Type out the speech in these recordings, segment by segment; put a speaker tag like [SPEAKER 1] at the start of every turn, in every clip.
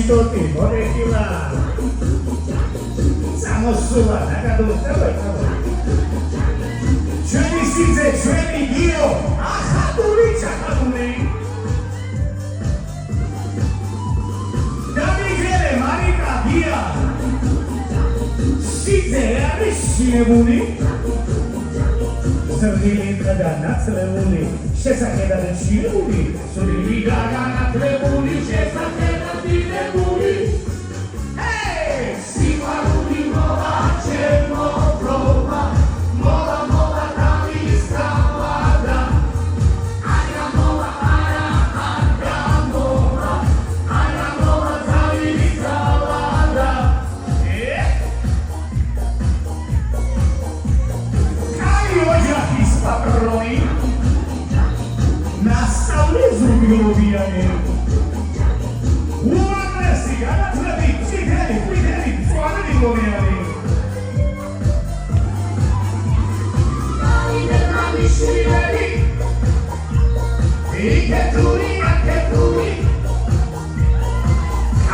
[SPEAKER 1] Aristote, Morekila. Samosula, Nakadosela. Ჩვენი სიძე, ჩვენი გიო, ახალული ჩახალული. დამიგერე მარიკა გია. სიძე არის შეებული. ზრდილი და ნაცლეული, შესახედად შეებული, სული განათლებული, შესახედად დიდებული. ჰეი, სიყვარული მოვა, ჩემო პროვა, მოვა Zubioviane. Uamesi, anatrabi, citeri, quideri, fuori goviane. Mani del mani scileri, e che turi.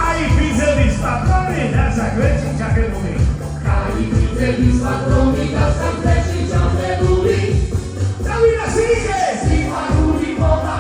[SPEAKER 1] Ai pizzeri spatroni, da sagreci ciacheruli. Ai pizzeri spatroni, da sagreci ciacheruli. Davina Sige, si faruli moda.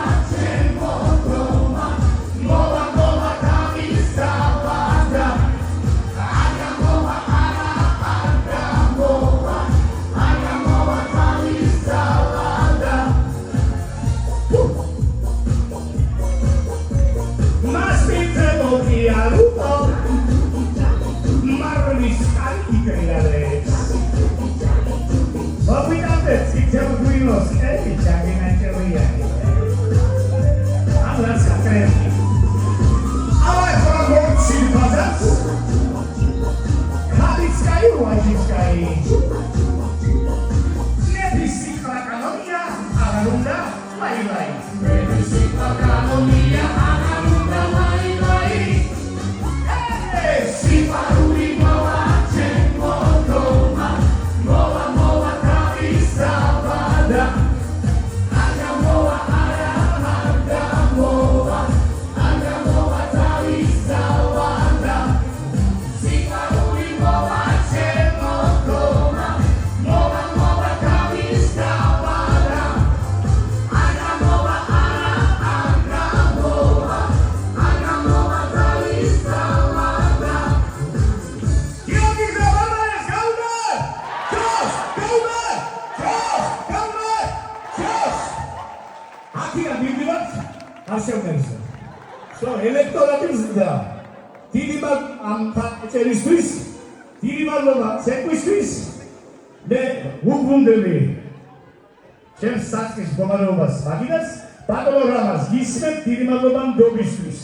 [SPEAKER 1] ჩემს საწყის მდგომარეობას მაგიდას პატოლოგრამას გისმენთ დიდი მადლობა მდობისთვის.